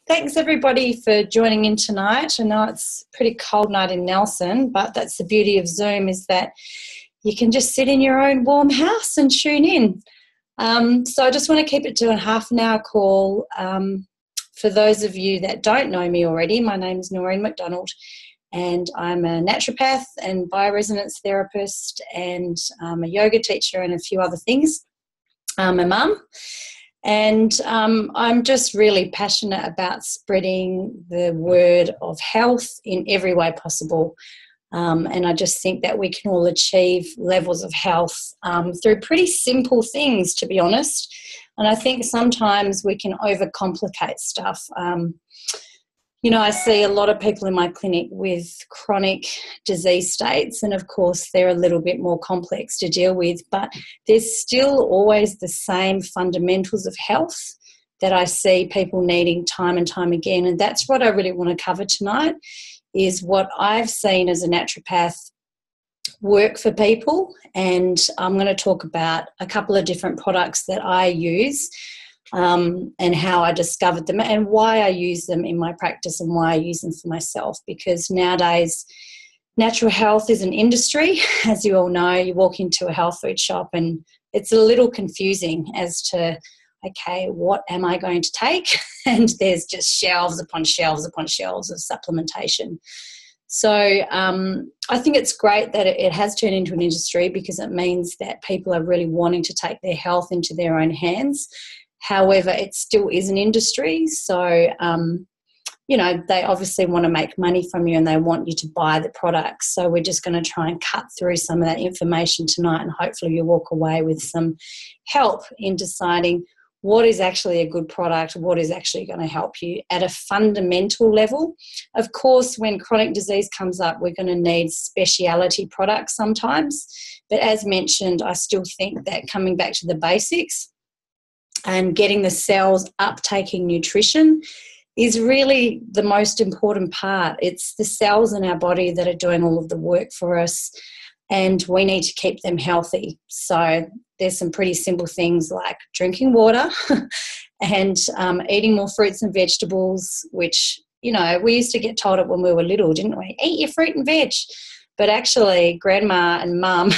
Thanks everybody for joining in tonight. I know it's a pretty cold night in Nelson, but that's the beauty of Zoom, is that you can just sit in your own warm house and tune in. So I just want to keep it to a half an hour call. For those of you that don't know me already, my name is Noreen McDonald, and I'm a naturopath and bioresonance therapist, and I'm a yoga teacher and a few other things. I'm a mum. And I'm just really passionate about spreading the word of health in every way possible. And I just think that we can all achieve levels of health through pretty simple things, to be honest. And I think sometimes we can overcomplicate stuff. I see a lot of people in my clinic with chronic disease states, and of course they're a little bit more complex to deal with, but there's still always the same fundamentals of health that I see people needing time and time again. And that's what I really want to cover tonight, is what I've seen as a naturopath work for people. And I'm going to talk about a couple of different products that I use, and how I discovered them and why I use them in my practice and why I use them for myself. Because nowadays, natural health is an industry. As you all know, you walk into a health food shop and it's a little confusing as to, okay, what am I going to take? And there's just shelves upon shelves upon shelves of supplementation. So I think it's great that it has turned into an industry, because it means that people are really wanting to take their health into their own hands. However, it still is an industry, so, they obviously want to make money from you and they want you to buy the products. So we're just going to try and cut through some of that information tonight, and hopefully you'll walk away with some help in deciding what is actually a good product, what is actually going to help you at a fundamental level. Of course, when chronic disease comes up, we're going to need speciality products sometimes. But as mentioned, I still think that coming back to the basics and getting the cells uptaking nutrition is really the most important part. It's the cells in our body that are doing all of the work for us, and we need to keep them healthy. So there's some pretty simple things like drinking water and eating more fruits and vegetables, which, we used to get told it when we were little, didn't we? Eat your fruit and veg. But actually, grandma and mum,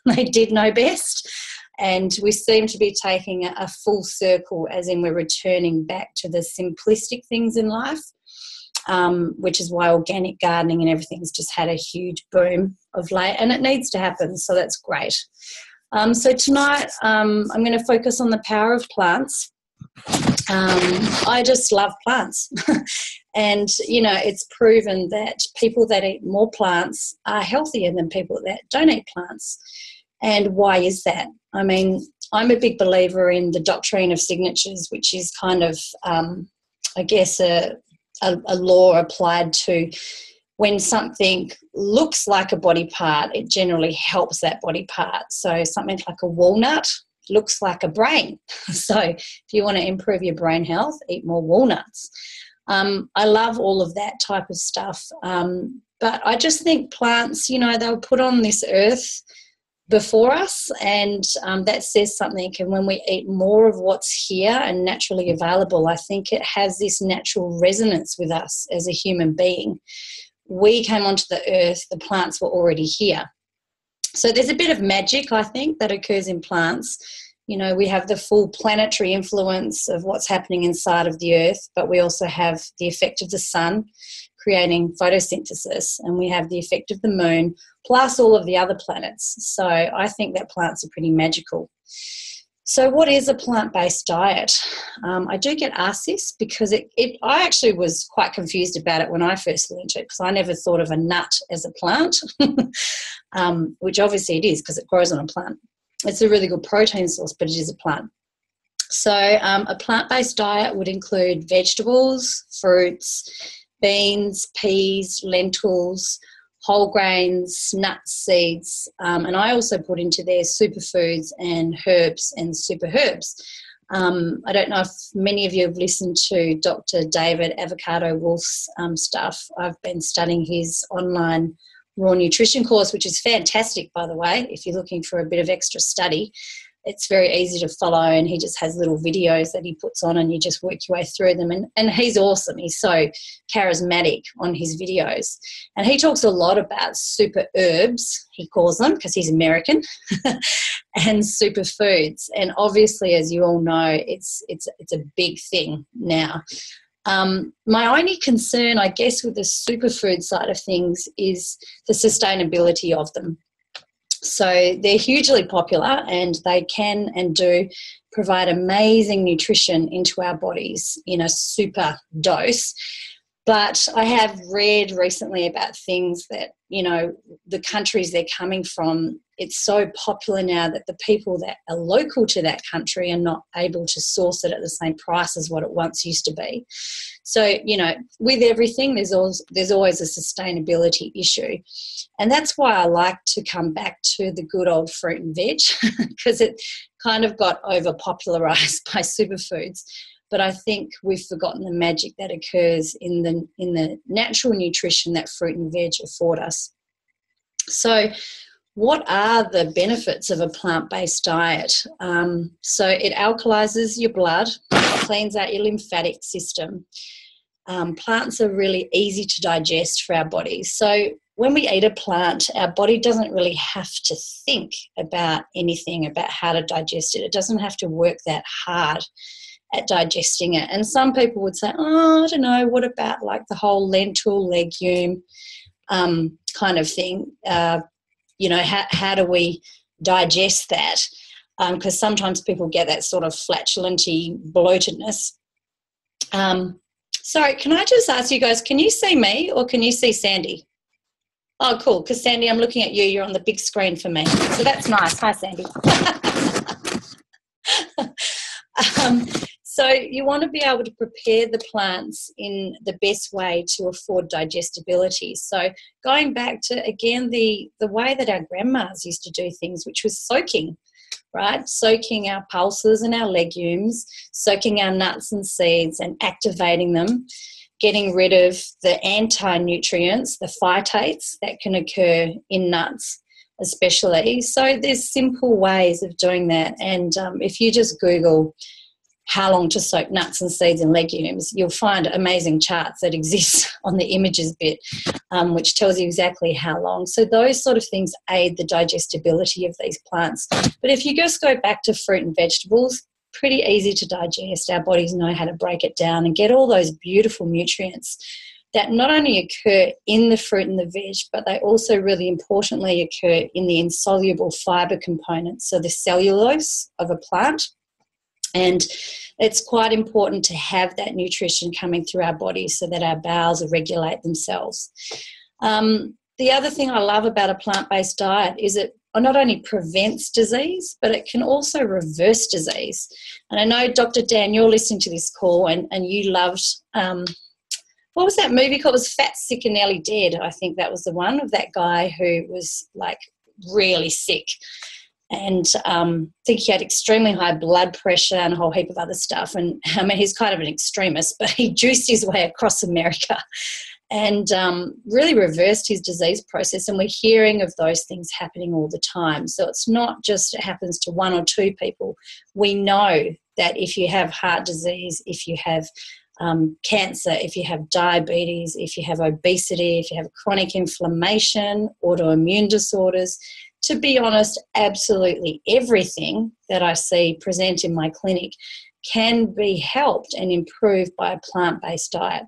they did know best. And we seem to be taking a full circle, as in we're returning back to the simplistic things in life, which is why organic gardening and everything's just had a huge boom of late, and it needs to happen, so that's great. So tonight I'm going to focus on the power of plants. I just love plants. And, it's proven that people that eat more plants are healthier than people that don't eat plants. And why is that? I mean, I'm a big believer in the doctrine of signatures, which is kind of, a law applied to when something looks like a body part, it generally helps that body part. So something like a walnut looks like a brain. So if you want to improve your brain health, eat more walnuts. I love all of that type of stuff. But I just think plants, they were put on this earth before us, and that says something. And when we eat more of what's here and naturally available, I think it has this natural resonance with us as a human being. We came onto the earth, the plants were already here. So there's a bit of magic, I think, that occurs in plants. We have the full planetary influence of what's happening inside of the earth, but we also have the effect of the sun creating photosynthesis, and we have the effect of the moon, plus all of the other planets. So I think that plants are pretty magical. So what is a plant-based diet? I do get asked this because I actually was quite confused about it when I first learned it, because I never thought of a nut as a plant, which obviously it is because it grows on a plant. It's a really good protein source, but it is a plant. So a plant-based diet would include vegetables, fruits, beans, peas, lentils, whole grains, nuts, seeds, and I also put into there superfoods and herbs and super herbs. I don't know if many of you have listened to Dr. David Avocado Wolf's stuff. I've been studying his online raw nutrition course, which is fantastic, by the way, if you're looking for a bit of extra study. it's very easy to follow, and he just has little videos that he puts on and you just work your way through them. And he's awesome. He's so charismatic on his videos. And he talks a lot about super herbs, he calls them, because he's American, and superfoods. And obviously, as you all know, it's a big thing now. My only concern, I guess, with the superfood side of things is the sustainability of them. So they're hugely popular, and they can and do provide amazing nutrition into our bodies in a super dose. But I have read recently about things that, you know, the countries they're coming from, it's so popular now that the people that are local to that country are not able to source it at the same price as what it once used to be. So, you know, with everything, there's always a sustainability issue. And that's why I like to come back to the good old fruit and veg, because it kind of got over-popularised by superfoods. But I think we've forgotten the magic that occurs in the natural nutrition that fruit and veg afford us. So what are the benefits of a plant-based diet? So it alkalizes your blood, cleans out your lymphatic system. Plants are really easy to digest for our bodies. So when we eat a plant, our body doesn't really have to think about anything about how to digest it. It doesn't have to work that hard at digesting it. And some people would say, oh, I don't know, what about like the whole lentil, legume kind of thing? You know, how do we digest that? Because sometimes people get that sort of flatulent-y bloatedness. Sorry, can I just ask you guys, can you see me or can you see Sandy? Oh, cool, because Sandy, I'm looking at you. You're on the big screen for me. So that's nice. Hi, Sandy. So you want to be able to prepare the plants in the best way to afford digestibility. So going back to, again, the way that our grandmas used to do things, which was soaking, right? Soaking our pulses and our legumes, soaking our nuts and seeds and activating them, getting rid of the anti-nutrients, the phytates that can occur in nuts especially. So there's simple ways of doing that. And if you just Google how long to soak nuts and seeds and legumes, you'll find amazing charts that exist on the images bit, which tells you exactly how long. So those sort of things aid the digestibility of these plants. But if you just go back to fruit and vegetables, pretty easy to digest. Our bodies know how to break it down and get all those beautiful nutrients that not only occur in the fruit and the veg, but they also really importantly occur in the insoluble fibre components, so the cellulose of a plant. And it's quite important to have that nutrition coming through our bodies so that our bowels regulate themselves. The other thing I love about a plant-based diet is it not only prevents disease, but it can also reverse disease. And I know, Dr. Dan, you're listening to this call and you loved, what was that movie called? It was Fat, Sick and Nearly Dead. I think that was the one of that guy who was like really sick. And I think he had extremely high blood pressure and a whole heap of other stuff. And I mean, he's kind of an extremist, but he juiced his way across America and really reversed his disease process. And we're hearing of those things happening all the time. So it's not just it happens to one or two people. We know that if you have heart disease, if you have cancer, if you have diabetes, if you have obesity, if you have chronic inflammation, autoimmune disorders, to be honest, absolutely everything that I see present in my clinic can be helped and improved by a plant-based diet.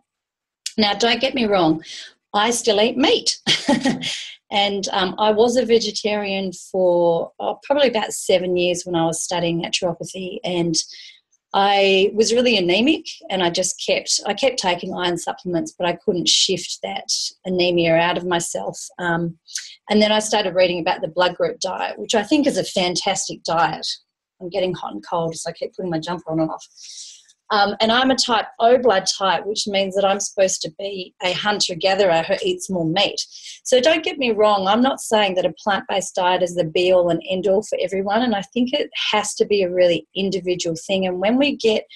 Now, don't get me wrong, I still eat meat. And I was a vegetarian for probably about 7 years when I was studying naturopathy, and I was really anemic, and I kept taking iron supplements, but I couldn't shift that anemia out of myself. And then I started reading about the blood group diet, which I think is a fantastic diet. I'm getting hot and cold, so I keep putting my jumper on and off. And I'm a type O blood type, which means that I'm supposed to be a hunter-gatherer who eats more meat. So don't get me wrong, I'm not saying that a plant-based diet is the be-all and end-all for everyone, and I think it has to be a really individual thing. And when we get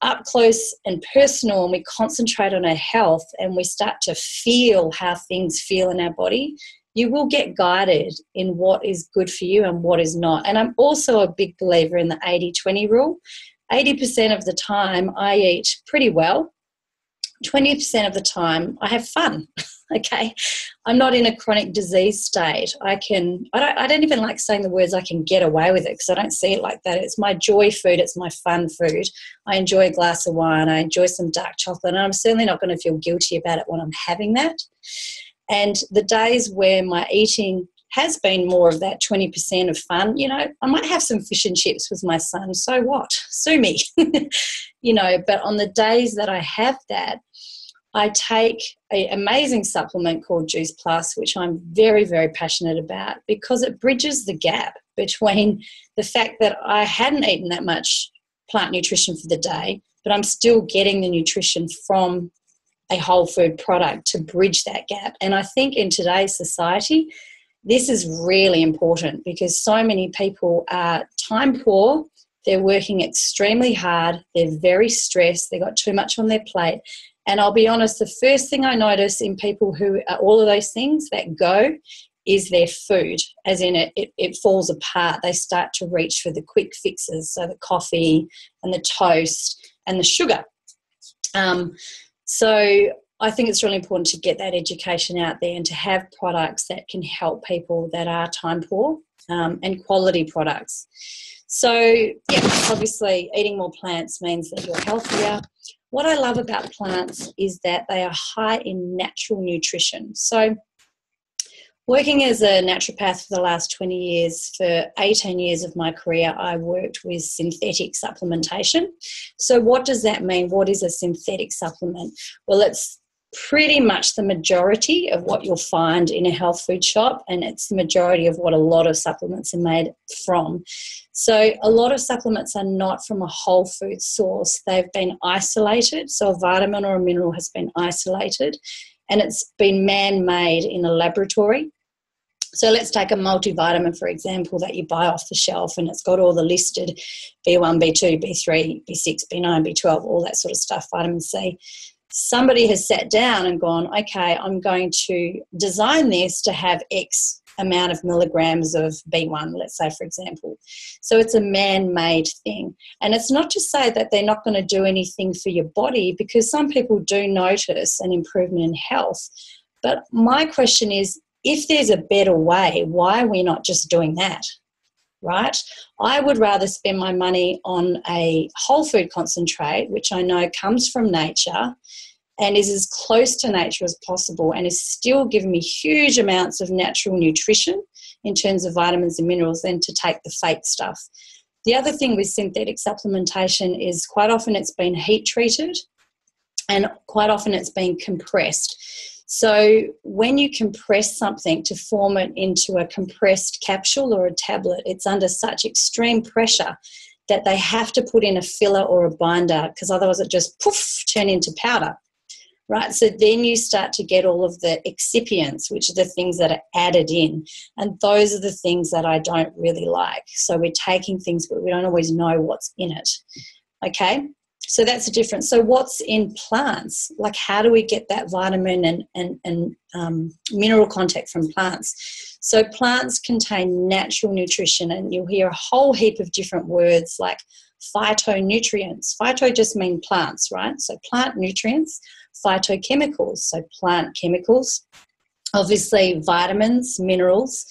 up close and personal and we concentrate on our health and we start to feel how things feel in our body, you will get guided in what is good for you and what is not. And I'm also a big believer in the 80-20 rule. 80% of the time I eat pretty well. 20% of the time I have fun. Okay, I'm not in a chronic disease state. I don't even like saying the words I can get away with it, because I don't see it like that. It's my joy food. It's my fun food. I enjoy a glass of wine. I enjoy some dark chocolate, and I'm certainly not going to feel guilty about it when I'm having that. And the days where my eating has been more of that 20% of fun, I might have some fish and chips with my son. So what? Sue me. But on the days that I have that, I take an amazing supplement called Juice Plus, which I'm very, very passionate about, because it bridges the gap between the fact that I hadn't eaten that much plant nutrition for the day, but I'm still getting the nutrition from a whole food product to bridge that gap. And I think in today's society, this is really important, because so many people are time poor. They're working extremely hard. They're very stressed. They've got too much on their plate. And I'll be honest, the first thing I notice in people who are all of those things that go is their food, as in it falls apart. They start to reach for the quick fixes, so the coffee and the toast and the sugar. So I think it's really important to get that education out there and to have products that can help people that are time poor, and quality products. So, obviously eating more plants means that you're healthier. What I love about plants is that they are high in natural nutrition. So working as a naturopath for the last 20 years, for 18 years of my career, I worked with synthetic supplementation. So what does that mean? What is a synthetic supplement? Well, it's pretty much the majority of what you'll find in a health food shop, and it's the majority of what a lot of supplements are made from. So a lot of supplements are not from a whole food source. They've been isolated, so a vitamin or a mineral has been isolated, and it's been man-made in a laboratory. So let's take a multivitamin, for example, that you buy off the shelf, and it's got all the listed B1, B2, B3, B6, B9, B12, all that sort of stuff, vitamin C. Somebody has sat down and gone, okay, I'm going to design this to have X amount of milligrams of B1, let's say, for example. So it's a man-made thing. And it's not to say that they're not going to do anything for your body, because some people do notice an improvement in health. But my question is, if there's a better way, why are we not just doing that? Right? I would rather spend my money on a whole food concentrate, which I know comes from nature and is as close to nature as possible, and is still giving me huge amounts of natural nutrition in terms of vitamins and minerals, than to take the fake stuff. The other thing with synthetic supplementation is quite often it's been heat treated, and quite often it's been compressed. So when you compress something to form it into a compressed capsule or a tablet, it's under such extreme pressure that they have to put in a filler or a binder, because otherwise it just turn into powder, right? So then you start to get all of the excipients, which are the things that are added in, and those are the things that I don't really like. So we're taking things, but we don't always know what's in it, okay? So that's the difference. So what's in plants? Like, how do we get that vitamin and mineral content from plants? So plants contain natural nutrition, and you'll hear a whole heap of different words like phytonutrients. Phyto just mean plants, right? So plant nutrients, phytochemicals, so plant chemicals, obviously vitamins, minerals,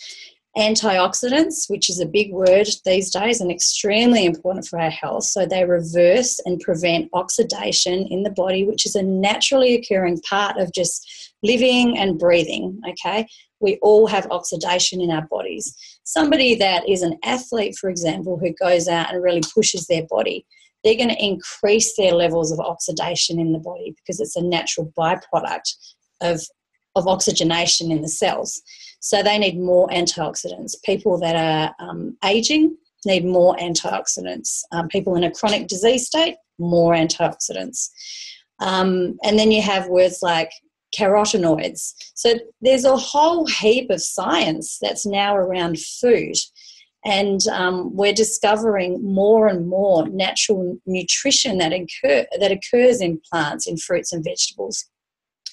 antioxidants, which is a big word these days and extremely important for our health. So they reverse and prevent oxidation in the body, which is a naturally occurring part of just living and breathing, okay? We all have oxidation in our bodies. Somebody that is an athlete, for example, who goes out and really pushes their body, they're going to increase their levels of oxidation in the body, because it's a natural byproduct of oxygenation in the cells. So they need more antioxidants. People that are aging need more antioxidants. People in a chronic disease state, more antioxidants. And then you have words like carotenoids. So there's a whole heap of science that's now around food. And we're discovering more and more natural nutrition that occurs in plants, in fruits and vegetables.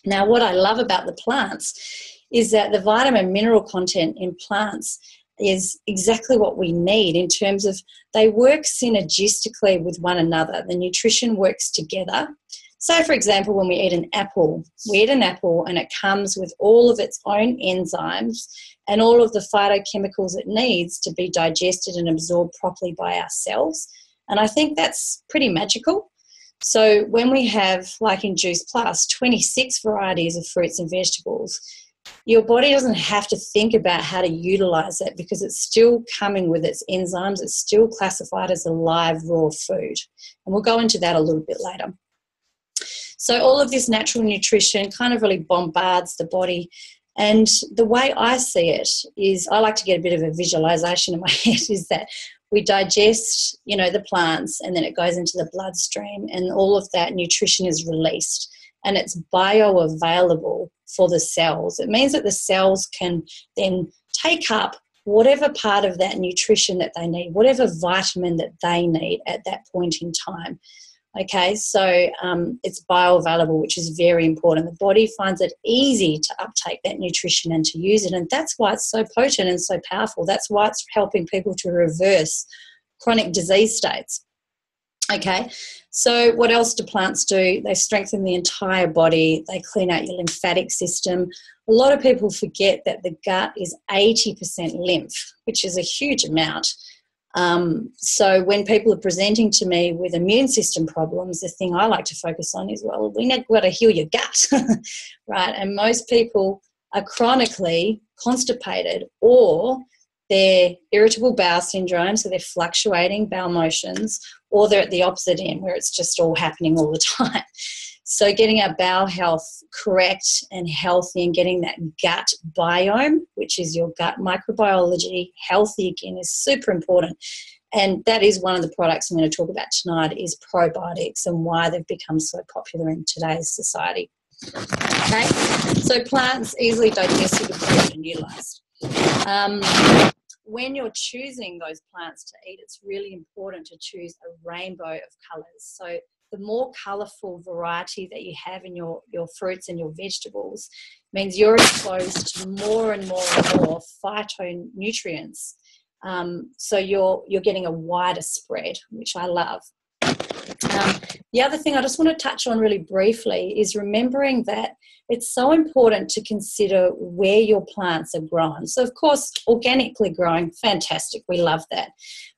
Now, what I love about the plants is that the vitamin mineral content in plants is exactly what we need in terms of they work synergistically with one another. The nutrition works together. So, for example, when we eat an apple and it comes with all of its own enzymes and all of the phytochemicals it needs to be digested and absorbed properly by our cells. And I think that's pretty magical. So when we have, like in Juice Plus, 26 varieties of fruits and vegetables, your body doesn't have to think about how to utilize it because it's still coming with its enzymes. It's still classified as a live, raw food. And we'll go into that a little bit later. So all of this natural nutrition kind of really bombards the body. And the way I see it is, I like to get a bit of a visualization in my head, is that we digest, the plants, and then it goes into the bloodstream, and all of that nutrition is released, and it's bioavailable for the cells. It means that the cells can then take up whatever part of that nutrition that they need, whatever vitamin that they need at that point in time. Okay, so it's bioavailable, which is very important. The body finds it easy to uptake that nutrition and to use it, and that's why it's so potent and so powerful. That's why it's helping people to reverse chronic disease states. Okay, so what else do plants do? They strengthen the entire body. They clean out your lymphatic system. A lot of people forget that the gut is 80% lymph, which is a huge amount. So when people are presenting to me with immune system problems, the thing I like to focus on is, well, we've got to heal your gut, right? And most people are chronically constipated, or they're irritable bowel syndrome, so they're fluctuating bowel motions, or they're at the opposite end where it's just all happening all the time. So getting our bowel health correct and healthy and getting that gut biome, which is your gut microbiology, healthy again, is super important. And that is one of the products I'm going to talk about tonight, is probiotics and why they've become so popular in today's society. Okay, so plants easily digested, absorbed and utilised. When you're choosing those plants to eat, it's really important to choose a rainbow of colours. So the more colourful variety that you have in your fruits and your vegetables means you're exposed to more and more and more phytonutrients. So you're getting a wider spread, which I love. The other thing I just want to touch on really briefly is remembering that it's so important to consider where your plants are grown. So, of course, organically growing, fantastic. We love that.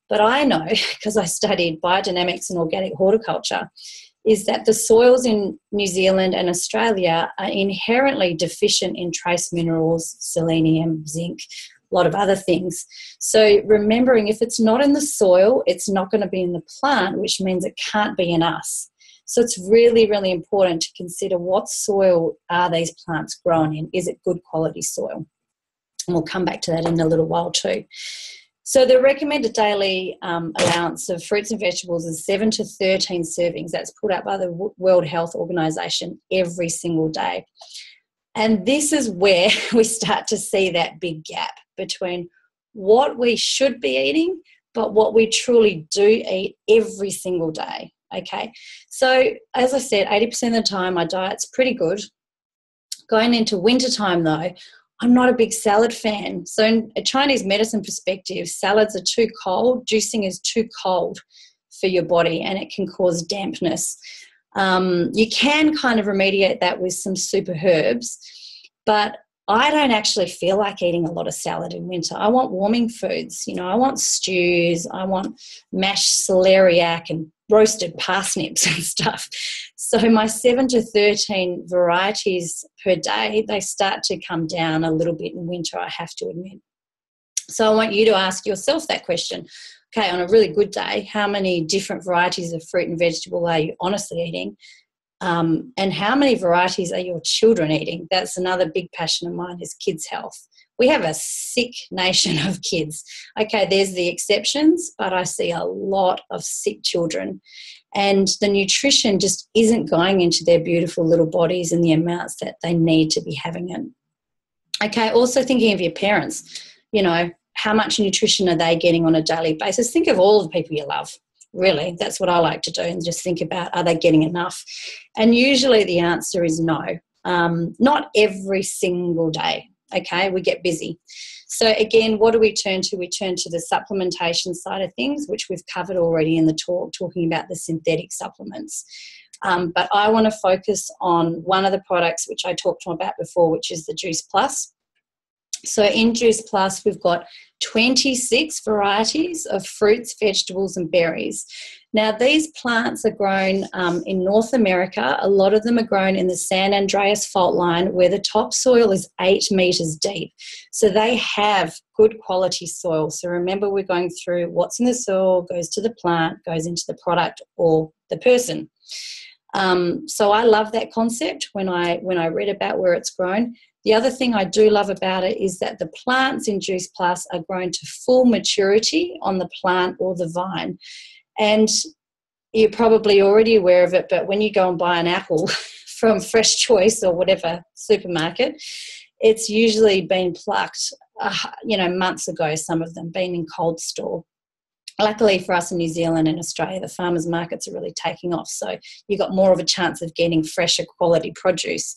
But I know, because I studied biodynamics and organic horticulture, is that the soils in New Zealand and Australia are inherently deficient in trace minerals, selenium, zinc, a lot of other things. So remembering, if it's not in the soil, it's not going to be in the plant, which means it can't be in us. So it's really, really important to consider what soil are these plants grown in. Is it good quality soil? And we'll come back to that in a little while too. So the recommended daily allowance of fruits and vegetables is 7 to 13 servings. That's put out by the World Health Organization every single day. And this is where we start to see that big gap between what we should be eating but what we truly do eat every single day. Okay, so as I said, 80% of the time my diet's pretty good. Going into wintertime though, I'm not a big salad fan. So in a Chinese medicine perspective, salads are too cold. Juicing is too cold for your body and it can cause dampness. You can kind of remediate that with some super herbs, but I don't actually feel like eating a lot of salad in winter. I want warming foods. I want stews. I want mashed celeriac and roasted parsnips and stuff. So my 7 to 13 varieties per day, they start to come down a little bit in winter, I have to admit. So I want you to ask yourself that question. Okay, on a really good day, how many different varieties of fruit and vegetable are you honestly eating? And how many varieties are your children eating? That's another big passion of mine, is kids' health. We have a sick nation of kids. Okay, there's the exceptions, but I see a lot of sick children. And the nutrition just isn't going into their beautiful little bodies in the amounts that they need to be having it. Okay, also thinking of your parents, how much nutrition are they getting on a daily basis? Think of all the people you love. Really, that's what I like to do, and just think about, are they getting enough? And usually the answer is no, not every single day. okay, we get busy. So again, what do we turn to? We turn to the supplementation side of things, which we've covered already in the talk, talking about the synthetic supplements. But I want to focus on one of the products which I talked about before, which is the Juice Plus. So in Juice Plus, we've got 26 varieties of fruits, vegetables, and berries. Now, these plants are grown in North America. A lot of them are grown in the San Andreas fault line, where the topsoil is 8 meters deep. So they have good quality soil. So remember, we're going through what's in the soil, goes to the plant, goes into the product or the person. So I love that concept when I read about where it's grown. The other thing I do love about it is that the plants in Juice Plus are grown to full maturity on the plant or the vine. And you're probably already aware of it, but when you go and buy an apple from Fresh Choice or whatever supermarket, it's usually been plucked, months ago, some of them been in cold store. Luckily for us in New Zealand and Australia, the farmers markets are really taking off, so you've got more of a chance of getting fresher quality produce.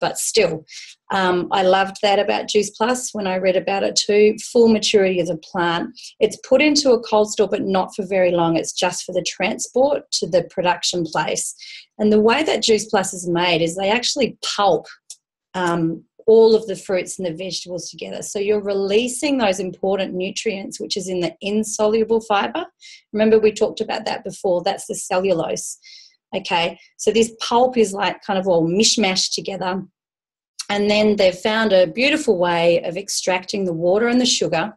But still, I loved that about Juice Plus when I read about it too. Full maturity of the plant. It's put into a cold store, but not for very long. It's just for the transport to the production place. And the way that Juice Plus is made is they actually pulp all of the fruits and the vegetables together. So you're releasing those important nutrients, which is in the insoluble fibre. Remember, we talked about that before. That's the cellulose. Okay, so this pulp is like kind of all mishmashed together. And then they've found a beautiful way of extracting the water and the sugar.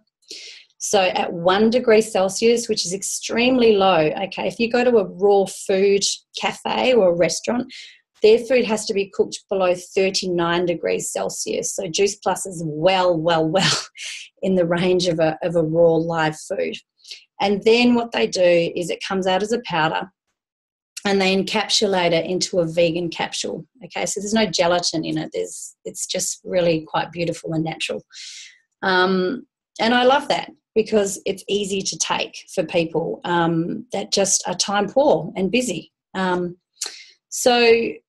So at 1 degree Celsius, which is extremely low. Okay, if you go to a raw food cafe or a restaurant, their food has to be cooked below 39 degrees Celsius. So Juice Plus is well in the range of a raw live food. And then what they do is it comes out as a powder and they encapsulate it into a vegan capsule. Okay, so there's no gelatin in it. It's just really quite beautiful and natural. And I love that because it's easy to take for people that just are time poor and busy. So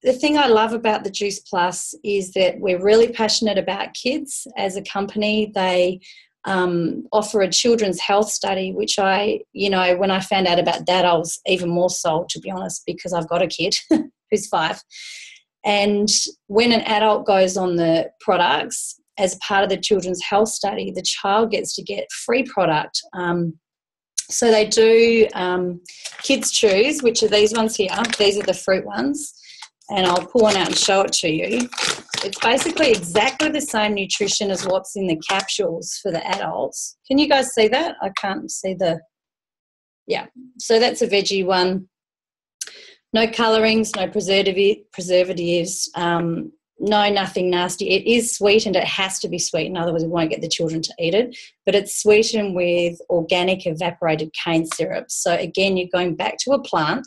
the thing I love about the Juice Plus is that we're really passionate about kids. As a company, they offer a children's health study, which when I found out about that, I was even more sold, to be honest, because I've got a kid who's 5. And when an adult goes on the products as part of the children's health study, the child gets to get free product. So they do Kids Choose, which are these ones here. These are the fruit ones. And I'll pull one out and show it to you. It's basically exactly the same nutrition as what's in the capsules for the adults. Can you guys see that? I can't see yeah. So that's a veggie one. No colourings, no preservatives, no nothing nasty. It is sweetened. It has to be sweetened, otherwise we won't get the children to eat it. But it's sweetened with organic evaporated cane syrup. So again, you're going back to a plant.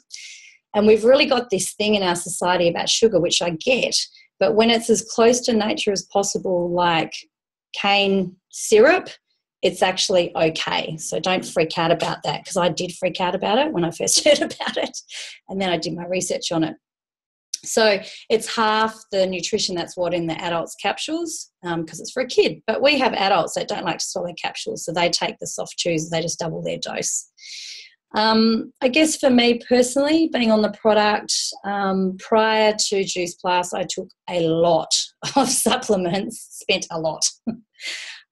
And we've really got this thing in our society about sugar, which I get, but when it's as close to nature as possible, like cane syrup, it's actually okay. So don't freak out about that, because I did freak out about it when I first heard about it, and then I did my research on it. So it's half the nutrition that's what in the adults' capsules, because it's for a kid. But we have adults that don't like to swallow capsules, so they take the soft chews, they just double their dose. I guess for me personally, being on the product, prior to Juice Plus, I took a lot of supplements, spent a lot.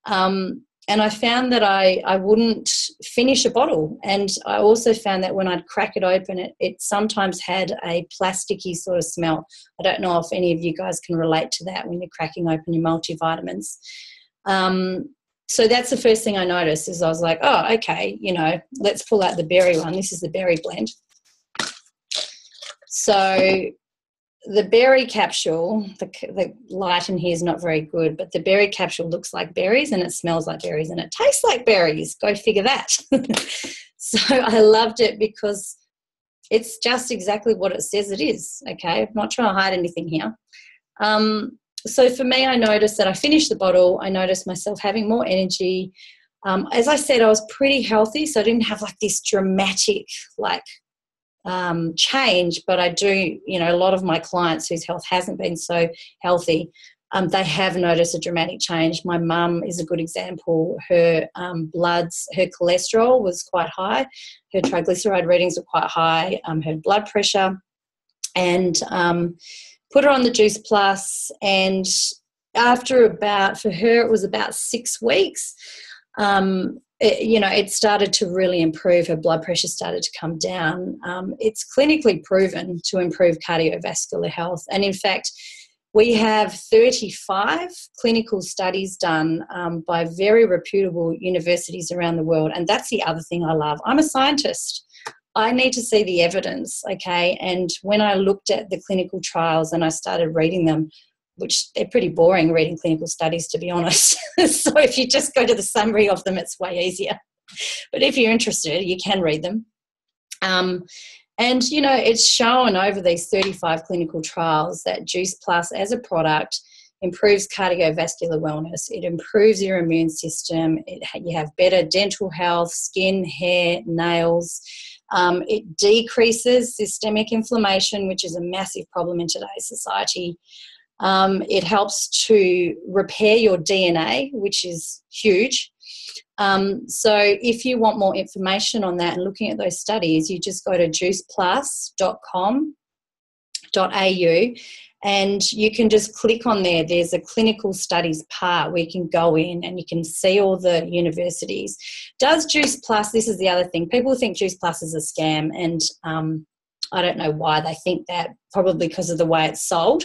And I found that I wouldn't finish a bottle. And I also found that when I'd crack it open, it sometimes had a plasticky sort of smell. I don't know if any of you guys can relate to that when you're cracking open your multivitamins. So that's the first thing I noticed, is I was like, oh, okay, let's pull out the berry one. This is the berry blend. So the berry capsule, the light in here is not very good, but the berry capsule looks like berries and it smells like berries and it tastes like berries. Go figure that. So I loved it because it's just exactly what it says it is, okay? I'm not trying to hide anything here. So for me, I noticed that I finished the bottle. I noticed myself having more energy. As I said, I was pretty healthy, so I didn't have like this dramatic change, but I do, a lot of my clients whose health hasn't been so healthy, they have noticed a dramatic change. My mum is a good example. Her her cholesterol was quite high. Her triglyceride readings were quite high, her blood pressure, and put her on the Juice Plus. And after for her, it was about 6 weeks. It started to really improve. Her blood pressure started to come down. It's clinically proven to improve cardiovascular health. And in fact, we have 35 clinical studies done by very reputable universities around the world. And that's the other thing I love. I'm a scientist. I need to see the evidence, okay? And when I looked at the clinical trials and I started reading them, which they're pretty boring reading clinical studies, to be honest. So if you just go to the summary of them, it's way easier. But if you're interested, you can read them. And, it's shown over these 35 clinical trials that Juice Plus as a product improves cardiovascular wellness. It improves your immune system. You have better dental health, skin, hair, nails. It decreases systemic inflammation, which is a massive problem in today's society. It helps to repair your DNA, which is huge. So if you want more information on that and looking at those studies, you just go to juiceplus.com.au and you can just click on there. There's a clinical studies part where you can go in and you can see all the universities. Does Juice Plus, this is the other thing, people think Juice Plus is a scam, and I don't know why they think that, probably because of the way it's sold.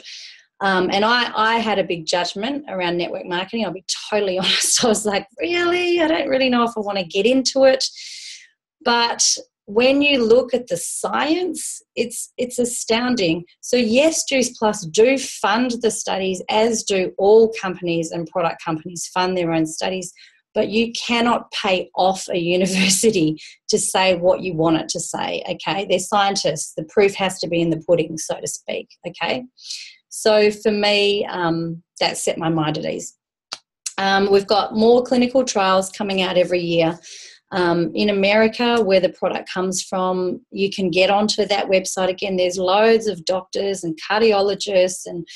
And I had a big judgment around network marketing. I'll be totally honest. I was like, really? I don't really know if I want to get into it. But when you look at the science, it's astounding. So yes, Juice Plus do fund the studies, as do all companies and product companies fund their own studies. But you cannot pay off a university to say what you want it to say, okay? They're scientists. The proof has to be in the pudding, so to speak, okay? So for me, that set my mind at ease. We've got more clinical trials coming out every year. In America, where the product comes from, you can get onto that website. Again, there's loads of doctors and cardiologists and,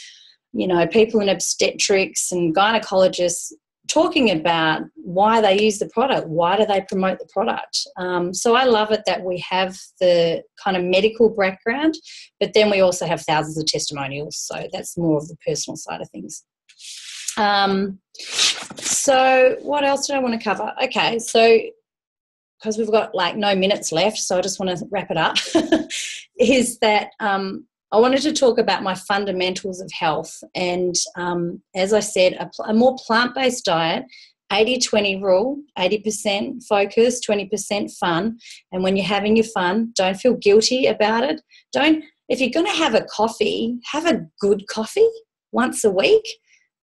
people in obstetrics and gynecologists talking about why they use the product, why do they promote the product. So I love it that we have the kind of medical background, but then we also have thousands of testimonials, so that's more of the personal side of things. So what else did I want to cover? Okay, so because we've got no minutes left, so I just want to wrap it up, is that I wanted to talk about my fundamentals of health. And as I said, a more plant-based diet, 80-20 rule, 80% focus, 20% fun. And when you're having your fun, don't feel guilty about it. If you're going to have a coffee, have a good coffee once a week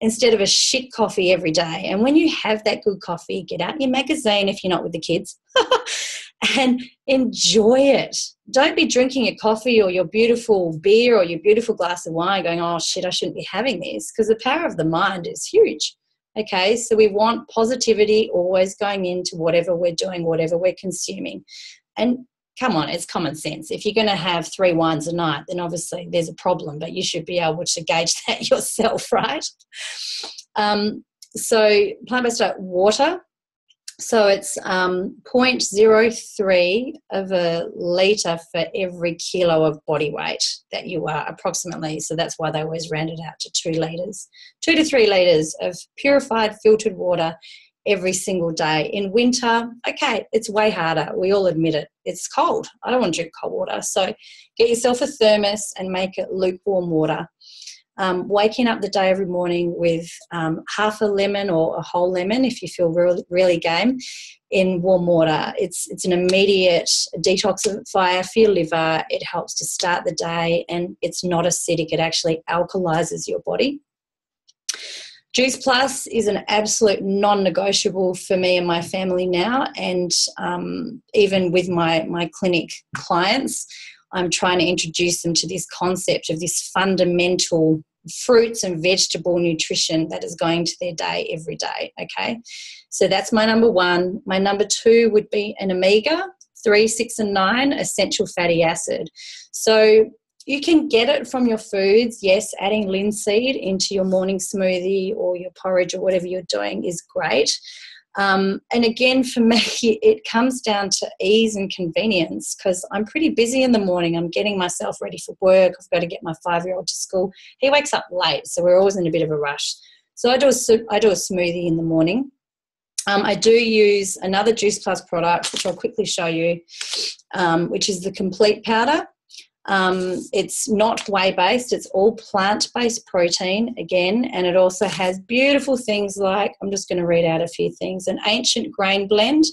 instead of a shit coffee every day. And when you have that good coffee, get out your magazine if you're not with the kids and enjoy it. Don't be drinking your coffee or your beautiful beer or your beautiful glass of wine going, oh, shit, I shouldn't be having this, because the power of the mind is huge. Okay, so we want positivity always going into whatever we're doing, whatever we're consuming. And come on, it's common sense. If you're going to have 3 wines a night, then obviously there's a problem, but you should be able to gauge that yourself, right? So plant-based diet, water. So it's 0.03 of a litre for every kilo of body weight that you are, approximately. So that's why they always round it out to 2 litres. 2 to 3 litres of purified, filtered water every single day. In winter, okay, it's way harder. We all admit it. It's cold. I don't want to drink cold water. So get yourself a thermos and make it lukewarm water. Waking up the day every morning with half a lemon or a whole lemon, if you feel really game, in warm water. It's an immediate detoxifier for your liver. It helps to start the day, and it's not acidic. It actually alkalizes your body. Juice Plus is an absolute non-negotiable for me and my family now, and even with my clinic clients, I'm trying to introduce them to this concept of this fundamental fruits and vegetable nutrition that is going to their day every day, okay? So that's my number 1. My number 2 would be an omega-3, 6 and 9 essential fatty acid. So You can get it from your foods. Yes, adding linseed into your morning smoothie or your porridge or whatever you're doing is great. And again, for me, it comes down to ease and convenience, because I'm pretty busy in the morning. I'm getting myself ready for work. I've got to get my 5-year-old to school. He wakes up late, so we're always in a bit of a rush. So I do a smoothie in the morning. I do use another Juice Plus product, which I'll quickly show you, which is the complete powder. It's not whey-based, it's all plant-based protein again, and it also has beautiful things like, I'm just going to read out a few things, an ancient grain blend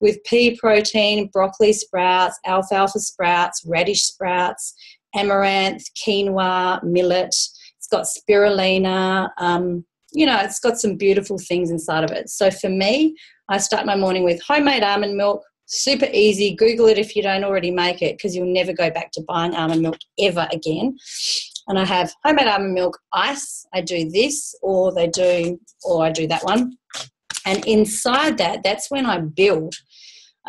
with pea protein, broccoli sprouts, alfalfa sprouts, radish sprouts, amaranth, quinoa, millet. It's got spirulina, it's got some beautiful things inside of it. So for me, I start my morning with homemade almond milk. Super easy. Google it if you don't already make it, because you'll never go back to buying almond milk ever again. And I have homemade almond milk ice. I do this, or I do that one. And inside that, that's when I build.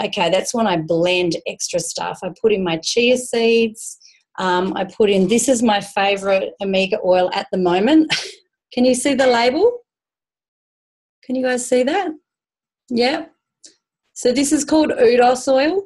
Okay, that's when I blend extra stuff. I put in my chia seeds. I put in, this is my favourite omega oil at the moment. Can you see the label? Can you guys see that? Yeah. So this is called Udos oil.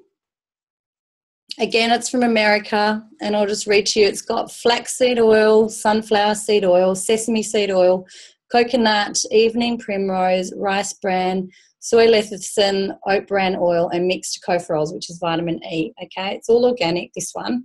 Again, it's from America, and I'll just read to you. It's got flaxseed oil, sunflower seed oil, sesame seed oil, coconut, evening primrose, rice bran, soy lecithin, oat bran oil, and mixed tocopherols, which is vitamin E. Okay, it's all organic, this one.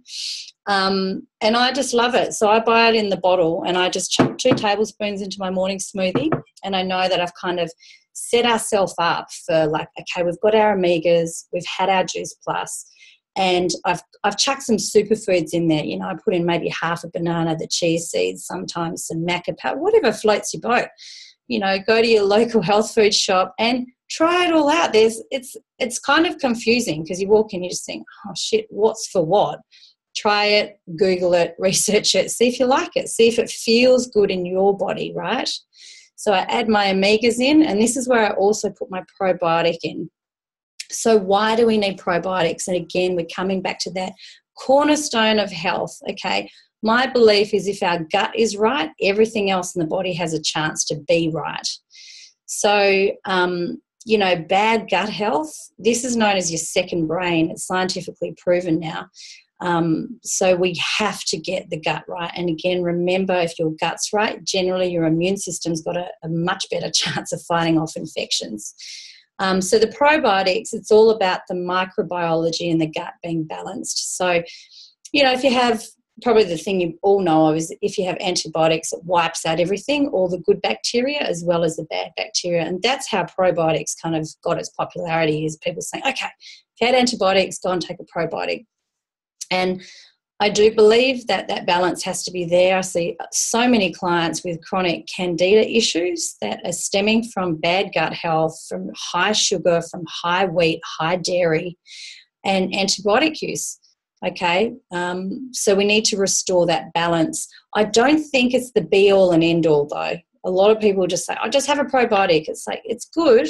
And I just love it. So I buy it in the bottle, and I just chuck 2 tablespoons into my morning smoothie, and I know that I've kind of set ourselves up for, like, okay, we've got our omegas, we've had our Juice Plus, and I've chucked some superfoods in there. I put in maybe half a banana, the chia seeds, sometimes some maca powder, whatever floats your boat. Go to your local health food shop and try it all out. It's kind of confusing, because you walk in, you just think, oh shit, what's for what? Try it, Google it, research it, see if you like it, see if it feels good in your body, right? So I add my omegas in, and this is where I also put my probiotic in. So why do we need probiotics? And again, we're coming back to that cornerstone of health, okay? My belief is if our gut is right, everything else in the body has a chance to be right. So, bad gut health, this is known as your second brain. It's scientifically proven now. So we have to get the gut right. And again, remember, if your gut's right, generally your immune system's got a much better chance of fighting off infections. So the probiotics, it's all about the microbiology in the gut being balanced. So, if you have, probably the thing you all know of is if you have antibiotics, it wipes out everything, all the good bacteria as well as the bad bacteria. And that's how probiotics kind of got its popularity, is people saying, okay, if you had antibiotics, go and take a probiotic. And I do believe that that balance has to be there. I see so many clients with chronic candida issues that are stemming from bad gut health, from high sugar, from high wheat, high dairy, and antibiotic use. Okay, so we need to restore that balance. I don't think it's the be-all and end-all, though. A lot of people just say, I just have a probiotic. It's like, it's good,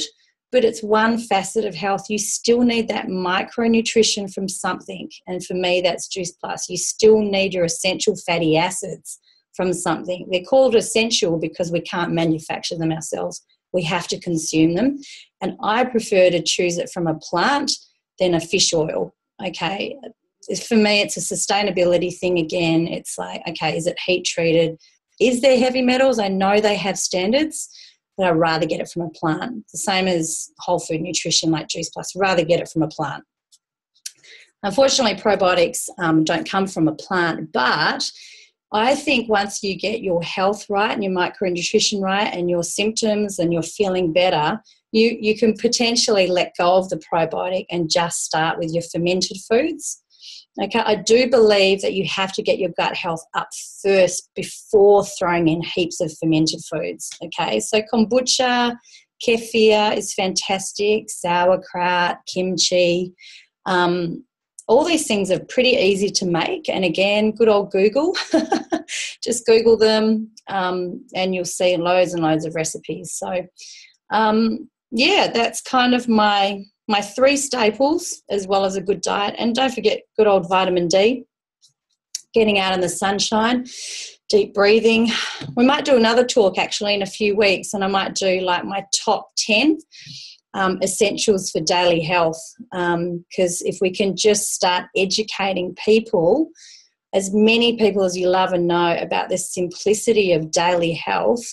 but it's one facet of health. You still need that micronutrition from something. And for me, that's Juice Plus. You still need your essential fatty acids from something. They're called essential because we can't manufacture them ourselves. We have to consume them. And I prefer to choose it from a plant than a fish oil, okay? For me, it's a sustainability thing again. It's like, okay, is it heat treated? Is there heavy metals? I know they have standards, but I'd rather get it from a plant. The same as whole food nutrition like Juice Plus, rather get it from a plant. Unfortunately, probiotics don't come from a plant, but I think once you get your health right and your micronutrition right and your symptoms and you're feeling better, you can potentially let go of the probiotic and just start with your fermented foods. Okay, I do believe that you have to get your gut health up first before throwing in heaps of fermented foods. Okay, so kombucha, kefir is fantastic, sauerkraut, kimchi. All these things are pretty easy to make. And again, good old Google. Just Google them and you'll see loads and loads of recipes. So, yeah, that's kind of my 3 staples, as well as a good diet. And don't forget good old vitamin D. getting out in the sunshine, deep breathing. We might do another talk actually in a few weeks, and I might do like my top 10 essentials for daily health, because if we can just start educating people, as many people as you love and know, about the simplicity of daily health,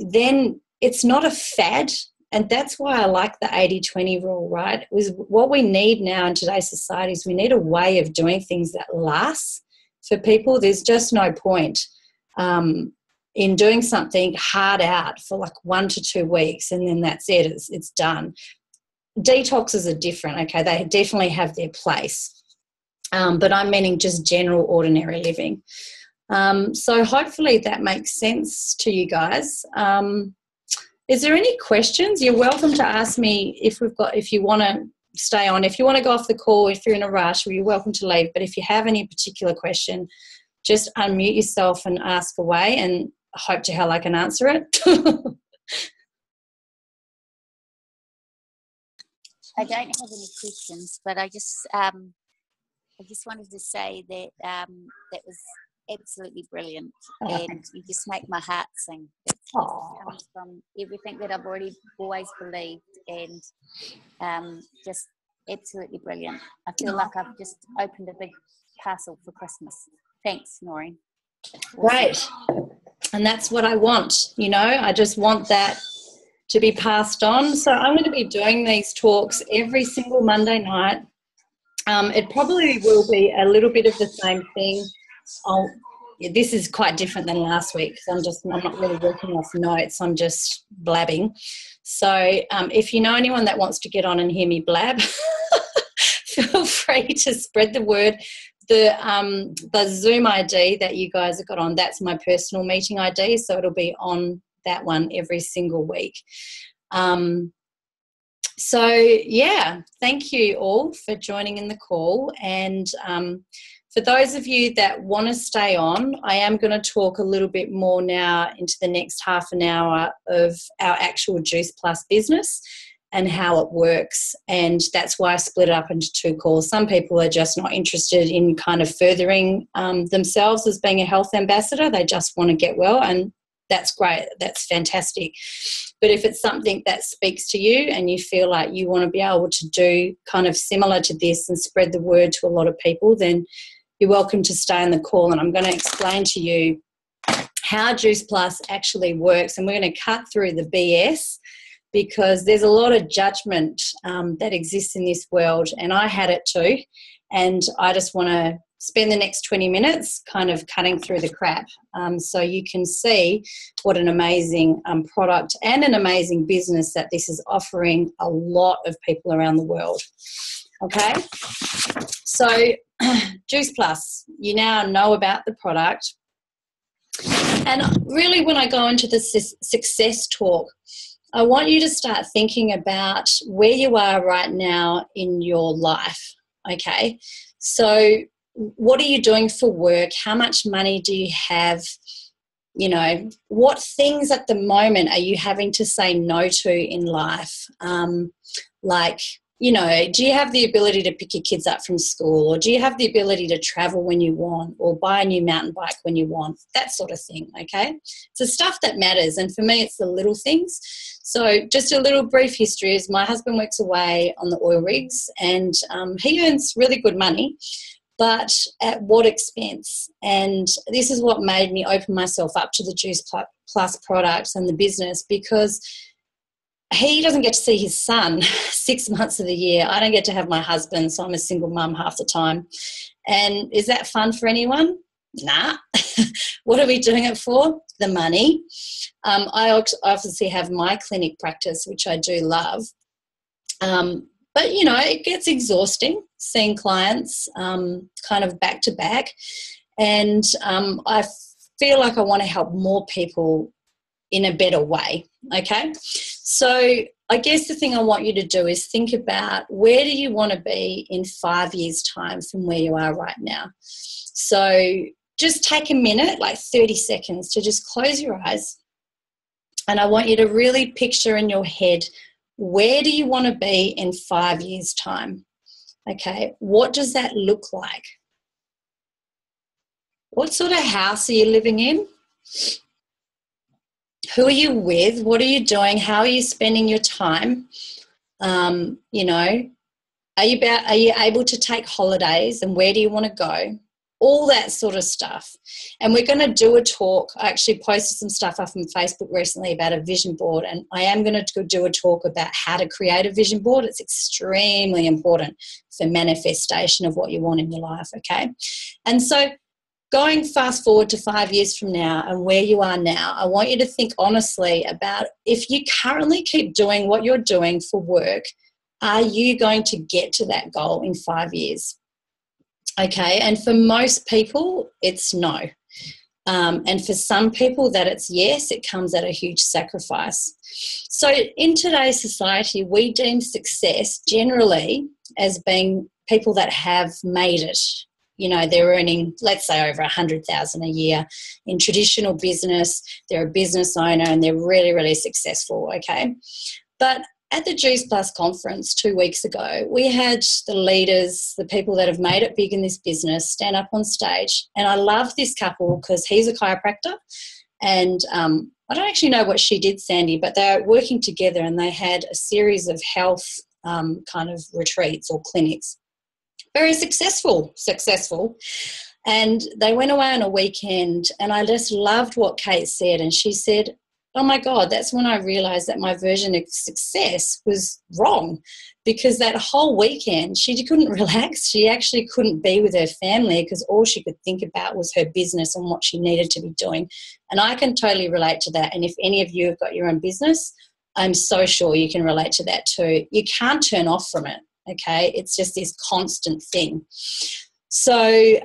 then it's not a fad. And that's why I like the 80-20 rule, right? What we need now in today's society is we need a way of doing things that lasts for people. There's just no point in doing something hard out for like 1 to 2 weeks and then that's it, it's done. Detoxes are different, okay? They definitely have their place. But I'm meaning just general ordinary living. So hopefully that makes sense to you guys. Is there any questions? You're welcome to ask me if you want to stay on. If you want to go off the call, if you're in a rush, well, you're welcome to leave. But if you have any particular question, just unmute yourself and ask away, and I hope to hell I can answer it. I don't have any questions, but I just wanted to say that that was absolutely brilliant, and you just make my heart sing. It comes from everything that I've always believed, and just absolutely brilliant. I feel like I've just opened a big parcel for Christmas. Thanks, Noreen. Great. And that's what I want, I just want that to be passed on. So I'm going to be doing these talks every single Monday night. It probably will be a little bit of the same thing. This is quite different than last week because I'm not really working off notes. I'm just blabbing. So if you know anyone that wants to get on and hear me blab, feel free to spread the word. The Zoom ID that you guys have got on, that's my personal meeting ID, so it'll be on that one every single week. So, yeah, thank you all for joining in the call. And for those of you that want to stay on, I am going to talk a little bit more now into the next half an hour of our actual Juice Plus business and how it works. And that's why I split it up into 2 calls. Some people are just not interested in kind of furthering themselves as being a health ambassador. They just want to get well, and that's great. That's fantastic. But if it's something that speaks to you and you feel like you want to be able to do kind of similar to this and spread the word to a lot of people, then you're welcome to stay on the call, and I'm going to explain to you how Juice Plus actually works. And we're going to cut through the BS, because there's a lot of judgment that exists in this world, and I had it too. And I just want to spend the next 20 minutes kind of cutting through the crap, so you can see what an amazing product and an amazing business that this is offering a lot of people around the world. Okay, so Juice Plus, you now know about the product. And really, when I go into the success talk, I want you to start thinking about where you are right now in your life, okay? So what are you doing for work? How much money do you have? What things at the moment are you having to say no to in life? Do you have the ability to pick your kids up from school, or do you have the ability to travel when you want, or buy a new mountain bike when you want? That sort of thing, okay? It's the stuff that matters, and for me it's the little things. So just a little brief history is my husband works away on the oil rigs, and he earns really good money, but at what expense? And this is what made me open myself up to the Juice Plus products and the business, because he doesn't get to see his son 6 months of the year. I don't get to have my husband, so I'm a single mum half the time. And is that fun for anyone? Nah. What are we doing it for? The money. I obviously have my clinic practice, which I do love. But, it gets exhausting seeing clients kind of back to back. And I feel like I want to help more people in a better way, okay? So I guess the thing I want you to do is think about, where do you want to be in 5 years' time from where you are right now? So just take a minute, like 30 seconds, to just close your eyes. And I want you to really picture in your head, where do you want to be in 5 years' time? Okay, what does that look like? What sort of house are you living in? Who are you with? What are you doing? How are you spending your time? You know, are you able to take holidays, and where do you want to go? All that sort of stuff. And we're going to do a talk. I actually posted some stuff up on Facebook recently about a vision board, and I am going to do a talk about how to create a vision board. It's extremely important for manifestation of what you want in your life, okay? And so going fast forward to 5 years from now and where you are now, I want you to think honestly about, if you currently keep doing what you're doing for work, are you going to get to that goal in 5 years? Okay, and for most people, it's no. And for some people that it's yes, it comes at a huge sacrifice. So in today's society, we deem success generally as being people that have made it. You know, they're earning, let's say, over $100,000 a year in traditional business. They're a business owner and they're really, really successful, okay? But at the Juice Plus conference 2 weeks ago, we had the leaders, the people that have made it big in this business, stand up on stage. And I love this couple because he's a chiropractor. And I don't actually know what she did, Sandy, but they're working together and they had a series of health kind of retreats or clinics. Very successful. And they went away on a weekend, and I just loved what Kate said. And she said, oh my God, that's when I realised that my version of success was wrong, because that whole weekend she couldn't relax. She actually couldn't be with her family because all she could think about was her business and what she needed to be doing. And I can totally relate to that. And if any of you have got your own business, I'm so sure you can relate to that too. You can't turn off from it, okay? It's just this constant thing. So,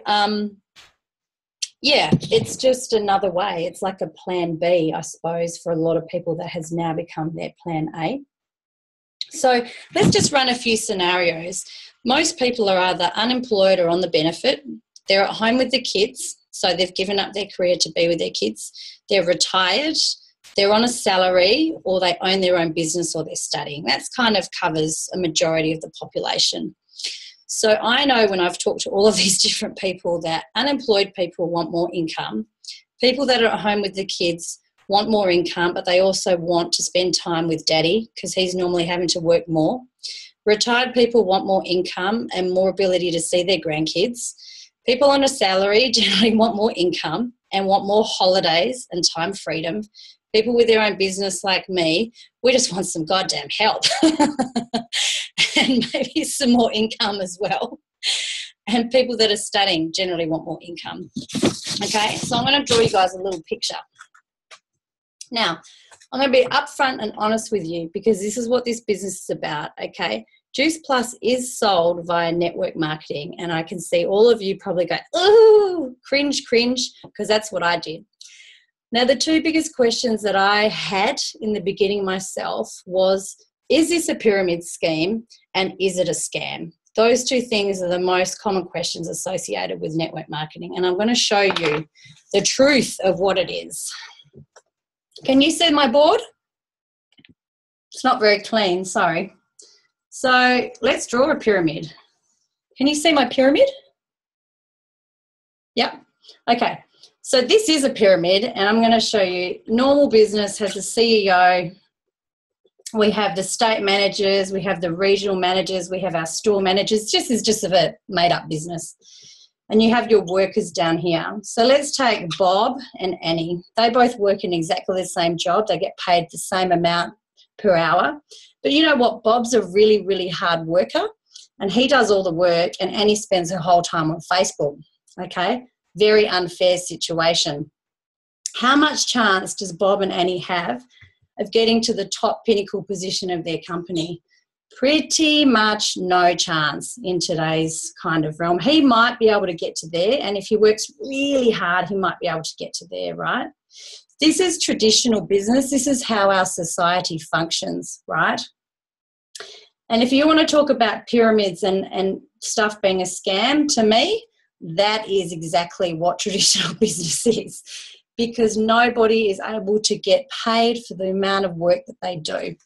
yeah, it's just another way. It's like a plan B, I suppose, for a lot of people that has now become their plan A. So let's just run a few scenarios. Most people are either unemployed or on the benefit. They're at home with the kids, so they've given up their career to be with their kids. They're retired, they're on a salary, or they own their own business, or they're studying. That kind of covers a majority of the population. So I know when I've talked to all of these different people that unemployed people want more income. People that are at home with the kids want more income, but they also want to spend time with daddy because he's normally having to work more. Retired people want more income and more ability to see their grandkids. People on a salary generally want more income and want more holidays and time freedom. People with their own business like me, we just want some goddamn help and maybe some more income as well. And people that are studying generally want more income. Okay, so I'm going to draw you guys a little picture. Now, I'm going to be upfront and honest with you because this is what this business is about, okay? Juice Plus is sold via network marketing, and I can see all of you probably go, ooh, cringe, because that's what I did. Now, the two biggest questions that I had in the beginning myself was, is this a pyramid scheme and is it a scam? Those two things are the most common questions associated with network marketing, and I'm going to show you the truth of what it is. Can you see my board? It's not very clean, sorry. So let's draw a pyramid. Can you see my pyramid? Yep. Okay. So this is a pyramid, and I'm going to show you. Normal business has a CEO. We have the state managers. We have the regional managers. We have our store managers. This is just a made-up business. And you have your workers down here. So let's take Bob and Annie. They both work in exactly the same job. They get paid the same amount per hour. But you know what? Bob's a really, really hard worker, and he does all the work, and Annie spends her whole time on Facebook, okay? Very unfair situation. How much chance does Bob and Annie have of getting to the top pinnacle position of their company? Pretty much no chance in today's kind of realm. He might be able to get to there, and if he works really hard, he might be able to get to there, right? This is traditional business. This is how our society functions, right? And if you want to talk about pyramids and stuff being a scam, to me, that is exactly what traditional business is, because nobody is able to get paid for the amount of work that they do.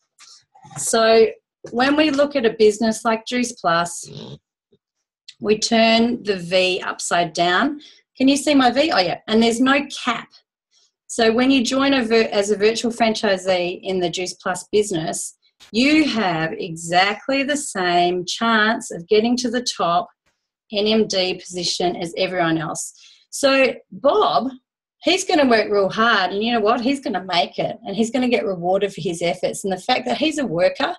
So when we look at a business like Juice Plus, we turn the V upside down. Can you see my V? Oh, yeah. And there's no cap. So when you join as a virtual franchisee in the Juice Plus business, you have exactly the same chance of getting to the top NMD position as everyone else. So Bob, he's going to work real hard, and you know what? He's going to make it, and he's going to get rewarded for his efforts. And the fact that he's a worker,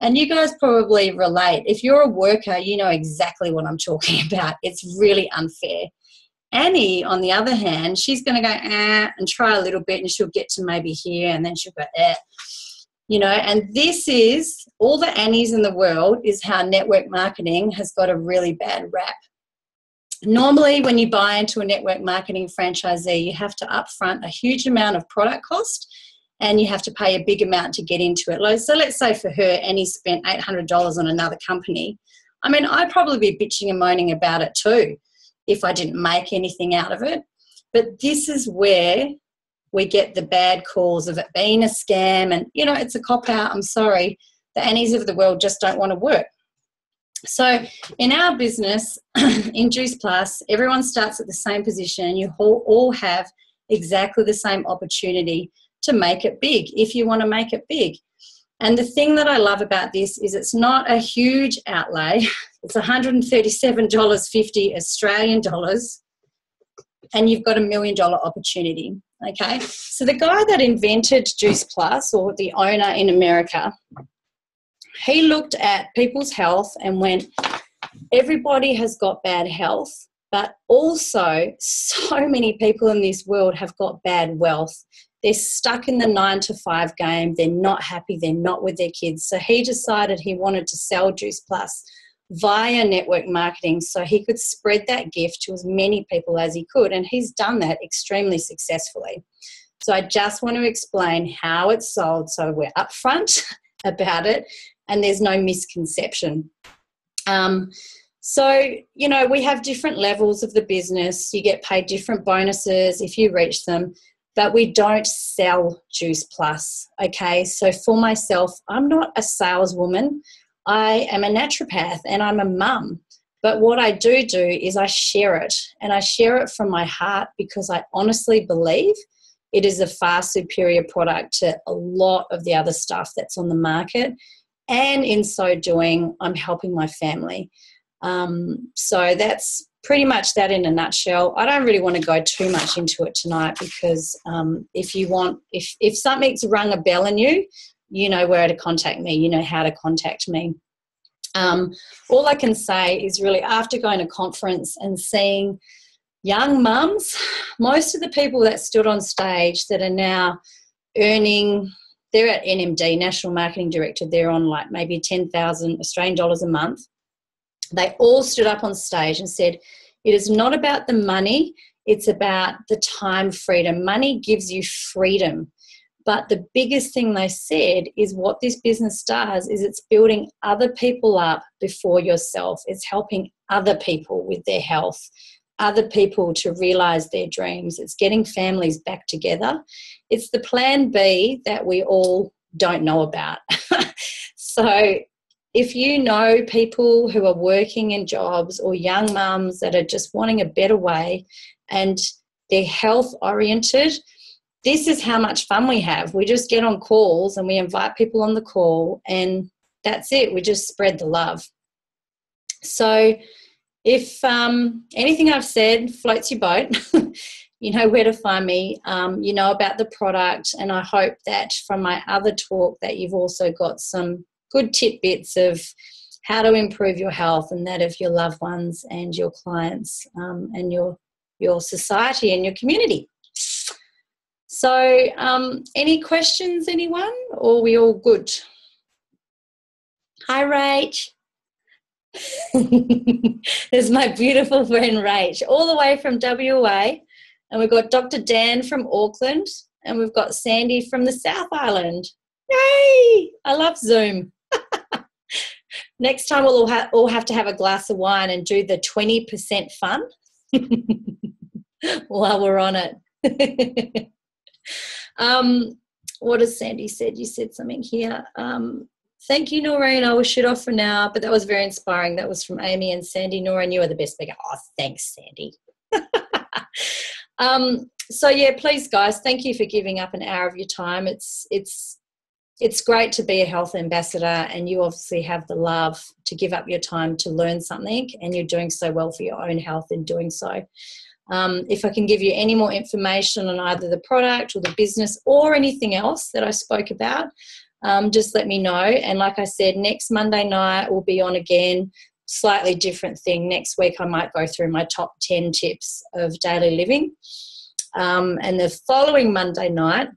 and you guys probably relate. If you're a worker, you know exactly what I'm talking about. It's really unfair. Annie, on the other hand, she's going to go and try a little bit, and she'll get to maybe here, and then she'll go you know, and this is, all the Annies in the world is how network marketing has got a really bad rap. Normally, when you buy into a network marketing franchisee, you have to upfront a huge amount of product cost, and you have to pay a big amount to get into it. So let's say for her, Annie spent $800 on another company. I mean, I'd probably be bitching and moaning about it too if I didn't make anything out of it. But this is where we get the bad calls of it being a scam, and, you know, it's a cop-out. I'm sorry. The Annies of the world just don't want to work. So in our business, in Juice Plus, everyone starts at the same position. You all have exactly the same opportunity to make it big if you want to make it big. And the thing that I love about this is it's not a huge outlay. It's $137.50 Australian dollars, and you've got $1 million opportunity, okay? So the guy that invented Juice Plus, or the owner in America, he looked at people's health and went, everybody has got bad health, but also so many people in this world have got bad wealth. They're stuck in the 9-to-5 game. They're not happy. They're not with their kids. So he decided he wanted to sell Juice Plus via network marketing so he could spread that gift to as many people as he could. And he's done that extremely successfully. So I just want to explain how it's sold so we're upfront about it and there's no misconception. So, you know, we have different levels of the business. You get paid different bonuses if you reach them, but we don't sell Juice Plus, okay? So for myself, I'm not a saleswoman. I am a naturopath and I'm a mum. But what I do is I share it, and I share it from my heart because I honestly believe it is a far superior product to a lot of the other stuff that's on the market. And in so doing, I'm helping my family. So that's pretty much that in a nutshell. I don't really want to go too much into it tonight because if something's rung a bell in you, you know where to contact me, you know how to contact me. All I can say is really after going to conference and seeing young mums, most of the people that stood on stage that are now earning, they're at NMD, National Marketing Director, they're on like maybe 10,000 Australian dollars a month. They all stood up on stage and said, it is not about the money, it's about the time freedom. Money gives you freedom. But the biggest thing they said is what this business does is it's building other people up before yourself. It's helping other people with their health, other people to realise their dreams. It's getting families back together. It's the plan B that we all don't know about. So if you know people who are working in jobs or young mums that are just wanting a better way and they're health oriented, this is how much fun we have. We just get on calls and we invite people on the call and that's it. We just spread the love. So if anything I've said floats your boat, you know where to find me. You know about the product, and I hope that from my other talk that you've also got some good tidbits of how to improve your health and that of your loved ones and your clients and your society and your community. So any questions, anyone, or are we all good? Hi, Rach. There's my beautiful friend Rach, all the way from WA. And we've got Dr. Dan from Auckland, and we've got Sandy from the South Island. Yay! I love Zoom. Next time we'll all have to have a glass of wine and do the 20% fun while we're on it. What has Sandy said? You said something here. Thank you, Noreen. I will shoot off for now, but that was very inspiring. That was from Amy and Sandy. Noreen, you are the best speaker. Oh, thanks, Sandy. So yeah, please guys, thank you for giving up an hour of your time. It's great to be a health ambassador, and you obviously have the love to give up your time to learn something, and you're doing so well for your own health in doing so. If I can give you any more information on either the product or the business or anything else that I spoke about, just let me know. And like I said, next Monday night we'll be on again, slightly different thing. Next week I might go through my top 10 tips of daily living. And the following Monday night,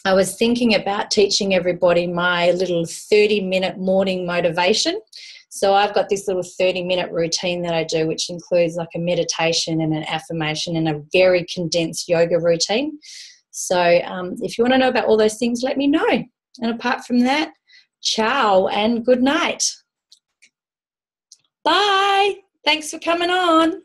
I was thinking about teaching everybody my little 30-minute morning motivation. So I've got this little 30-minute routine that I do, which includes like a meditation and an affirmation and a very condensed yoga routine. So if you want to know about all those things, let me know. And apart from that, ciao and good night. Bye. Thanks for coming on.